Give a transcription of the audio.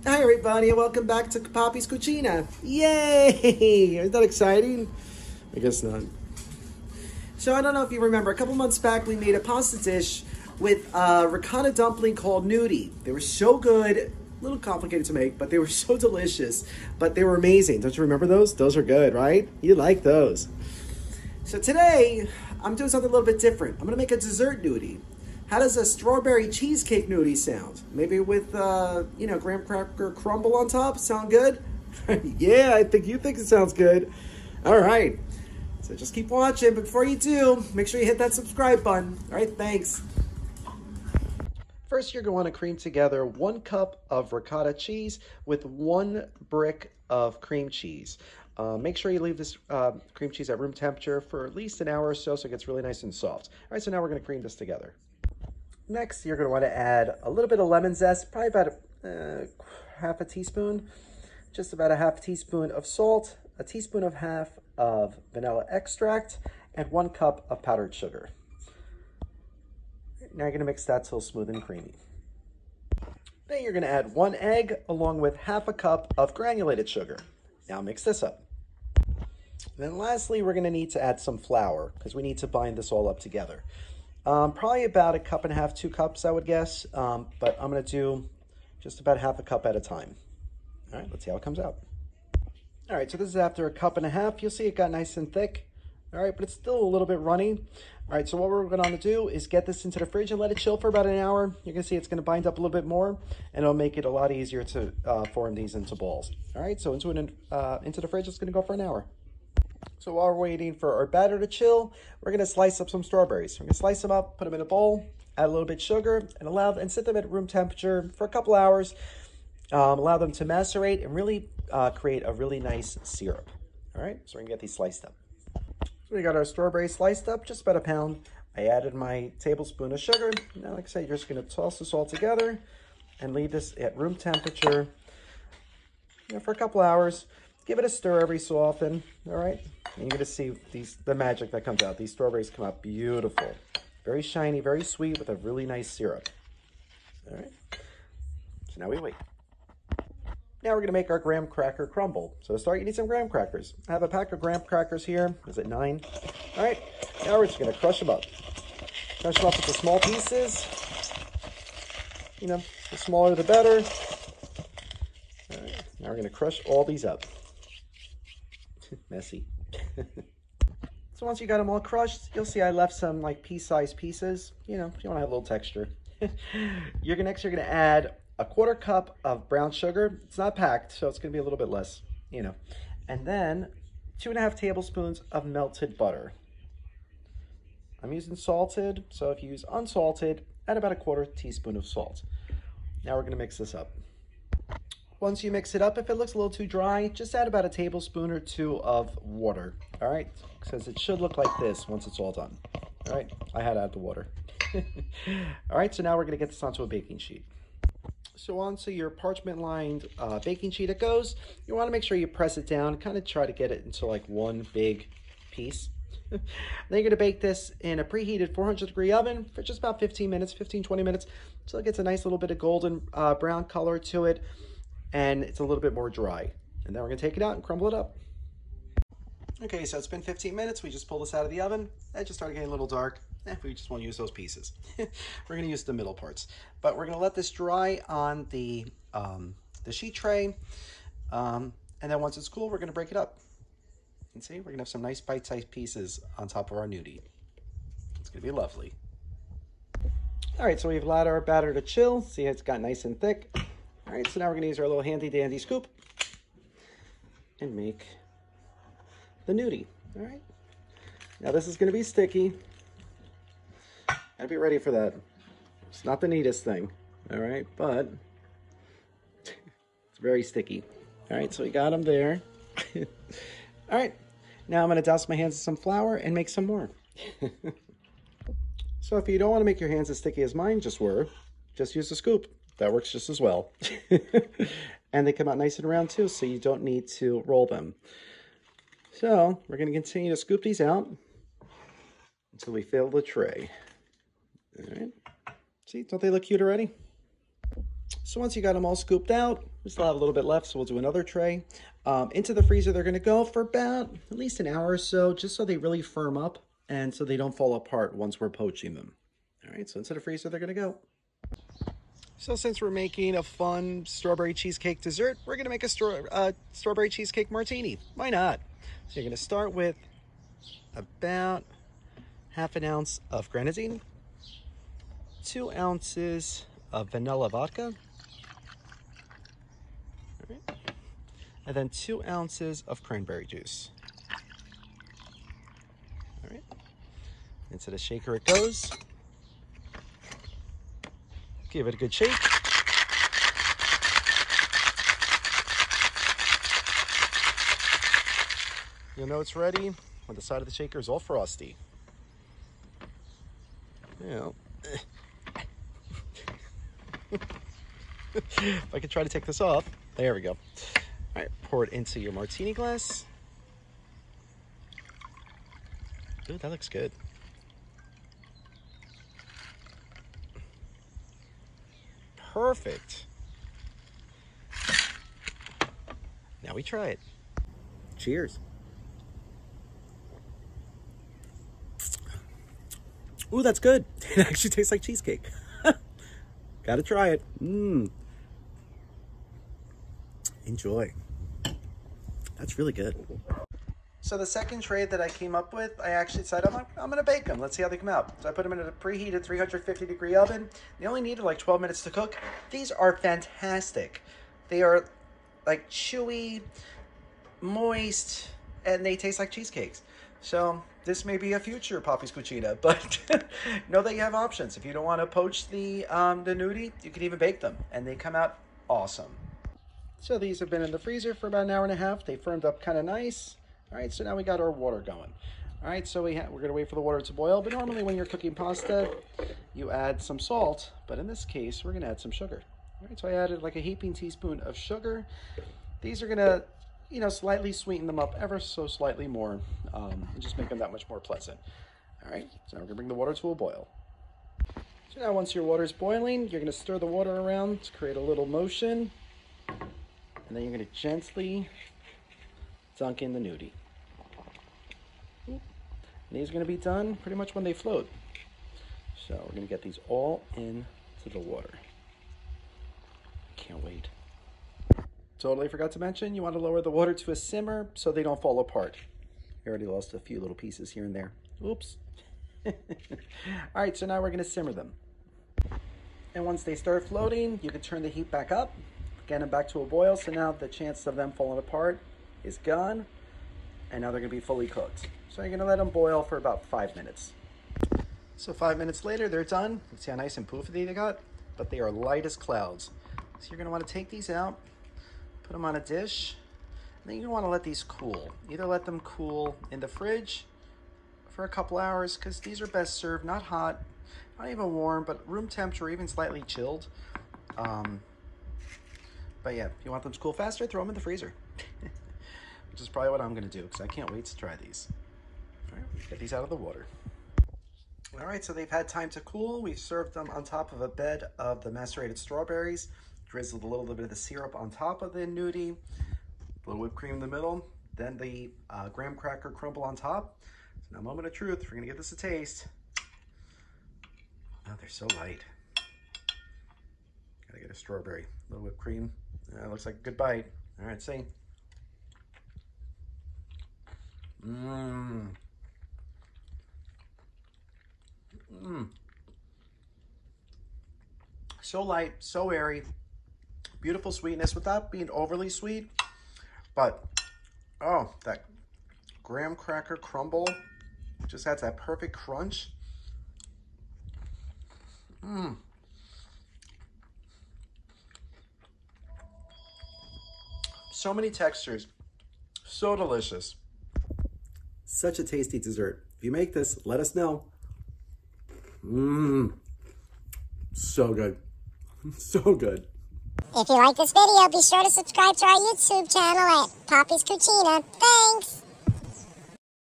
Hi everybody and welcome back to Papi's Cucina. Yay! Isn't that exciting? I guess not. So I don't know if you remember, a couple months back we made a pasta dish with a ricotta dumpling called gnudi. They were so good, a little complicated to make, but they were so delicious. But they were amazing. Don't you remember those? Those are good, right? You like those. So today, I'm doing something a little bit different. I'm gonna make a dessert gnudi. How does a strawberry cheesecake gnudi sound? Maybe with, graham cracker crumble on top? Sound good? Yeah, I think you think it sounds good. All right. So just keep watching. But before you do, make sure you hit that subscribe button. All right, thanks. First, you're going to want to cream together 1 cup of ricotta cheese with 1 brick of cream cheese. Make sure you leave this cream cheese at room temperature for at least an hour or so it gets really nice and soft. All right, so now we're going to cream this together. Next, you're going to want to add a little bit of lemon zest, probably about half a teaspoon, just about a half teaspoon of salt, a teaspoon of half of vanilla extract, and 1 cup of powdered sugar. Now you're going to mix that till smooth and creamy. Then you're going to add 1 egg along with half a cup of granulated sugar. Now mix this up. And then lastly, we're going to need to add some flour because we need to bind this all up together. Probably about 1.5 cups, 2 cups, I would guess. But I'm going to do just about half a cup at a time. All right, let's see how it comes out. All right, so this is after 1.5 cups. You'll see it got nice and thick. All right, but it's still a little bit runny. All right, so what we're going to do is get this into the fridge and let it chill for about an hour. You're going to see it's going to bind up a little bit more, and it'll make it a lot easier to form these into balls. All right, so into the fridge, it's going to go for an hour. So while we're waiting for our batter to chill, we're going to slice up some strawberries. We're going to slice them up, put them in a bowl, add a little bit of sugar, and set them at room temperature for a couple hours. Allow them to macerate and really create a really nice syrup. All right, so we're going to get these sliced up. So we got our strawberries sliced up, just about 1 pound. I added my tablespoon of sugar. Now, like I said, you're just going to toss this all together and leave this at room temperature for a couple hours. Give it a stir every so often, all right? And you're going to see the magic that comes out. These strawberries come out beautiful. Very shiny, very sweet with a really nice syrup. All right? So now we wait. Now we're going to make our graham cracker crumble. So to start, you need some graham crackers. I have a pack of graham crackers here. Is it 9? All right. Now we're just going to crush them up. Crush them up into small pieces. You know, the smaller the better. All right. Now we're going to crush all these up. Messy. So once you got them all crushed, you'll see I left some like pea-sized pieces. You know, if you want to have a little texture. You're going to add 1/4 cup of brown sugar. It's not packed, so it's going to be a little bit less, you know. And then 2.5 tablespoons of melted butter. I'm using salted, so if you use unsalted, add about 1/4 teaspoon of salt. Now we're going to mix this up. Once you mix it up, if it looks a little too dry, just add about 1 tablespoon or 2 of water, all right? Because it should look like this once it's all done, all right? I had to add the water. All right, so now we're going to get this onto a baking sheet. So onto your parchment-lined baking sheet it goes. You want to make sure you press it down, kind of try to get it into like one big piece. Then you're going to bake this in a preheated 400-degree oven for just about 15 minutes, 15-20 minutes, so it gets a nice little bit of golden brown color to it, and it's a little bit more dry. And then we're going to take it out and crumble it up. Okay, so it's been 15 minutes. We just pulled this out of the oven. It just started getting a little dark. We just won't use those pieces. We're going to use the middle parts. But we're going to let this dry on the sheet tray. And then once it's cool, we're going to break it up. And see, we're going to have some nice bite-sized pieces on top of our gnudi. It's going to be lovely. All right, so we've allowed our batter to chill. See, it's got nice and thick. All right, so now we're going to use our little handy-dandy scoop and make the gnudi. All right. Now this is going to be sticky. I'd be ready for that. It's not the neatest thing, all right, but it's very sticky. All right, so we got them there. All right, now I'm going to douse my hands in some flour and make some more. So if you don't want to make your hands as sticky as mine just were, just use a scoop. That works just as well. And they come out nice and round too, so you don't need to roll them. So we're going to continue to scoop these out until we fill the tray. All right. See, don't they look cute already? So once you got them all scooped out, we still have a little bit left, so we'll do another tray. Into the freezer, they're going to go for about at least an hour or so, just so they really firm up and so they don't fall apart once we're poaching them. All right, so into the freezer, they're going to go. So since we're making a fun strawberry cheesecake dessert, we're going to make a strawberry cheesecake martini. Why not? So you're going to start with about ½ an ounce of grenadine, 2 ounces of vanilla vodka, all right, and then 2 ounces of cranberry juice. All right, into the shaker it goes. Give it a good shake. You'll know it's ready when the side of the shaker is all frosty. You know. If I could try to take this off. There we go. All right, pour it into your martini glass. Ooh, that looks good. Perfect. Now we try it. Cheers. Ooh, that's good. It actually tastes like cheesecake. Gotta try it. Enjoy. That's really good. So the second tray that I came up with, I actually decided I'm gonna bake them. Let's see how they come out. So I put them in a preheated 350-degree oven. They only needed like 12 minutes to cook. These are fantastic. They are like chewy, moist, and they taste like cheesecakes. So this may be a future Papi's Cucina, but know that you have options. If you don't want to poach the gnudi, you can even bake them, and they come out awesome. So these have been in the freezer for about an hour and a half. They firmed up kind of nice. All right, so now we got our water going. All right, so we're going to wait for the water to boil, but normally when you're cooking pasta, you add some salt, but in this case, we're going to add some sugar. All right, so I added like a heaping teaspoon of sugar. These are going to, you know, slightly sweeten them up ever so slightly more, and just make them that much more pleasant. All right, so now we're going to bring the water to a boil. So now once your water is boiling, you're going to stir the water around to create a little motion, and then you're going to gently dunk in the gnudi. These are going to be done pretty much when they float. So we're going to get these all into the water. Can't wait. Totally forgot to mention, you want to lower the water to a simmer so they don't fall apart. I already lost a few little pieces here and there. Oops. All right, so now we're going to simmer them. And once they start floating, you can turn the heat back up, get them back to a boil. So now the chance of them falling apart is gone. And now they're going to be fully cooked. So you're going to let them boil for about 5 minutes. So 5 minutes later, they're done. You can see how nice and poofy they got, but they are light as clouds. So you're going to want to take these out, put them on a dish, and then you're going to want to let these cool. Either let them cool in the fridge for a couple hours, because these are best served not hot, not even warm, but room temperature or even slightly chilled. But yeah, if you want them to cool faster, throw them in the freezer. Which is probably what I'm going to do, because I can't wait to try these. All right, get these out of the water. All right, so they've had time to cool. We've served them on top of a bed of the macerated strawberries, drizzled a little bit of the syrup on top of the gnudi, a little whipped cream in the middle, then the graham cracker crumble on top. So now, moment of truth, we're going to give this a taste. Oh, they're so light. Gotta get a strawberry, a little whipped cream. Looks like a good bite. All right, see. So light, so airy, beautiful sweetness without being overly sweet, but oh, that graham cracker crumble just adds that perfect crunch. So many textures, so delicious. Such a tasty dessert. If you make this, let us know. So good. So good. If you like this video, be sure to subscribe to our YouTube channel at Papi's Cucina. Thanks!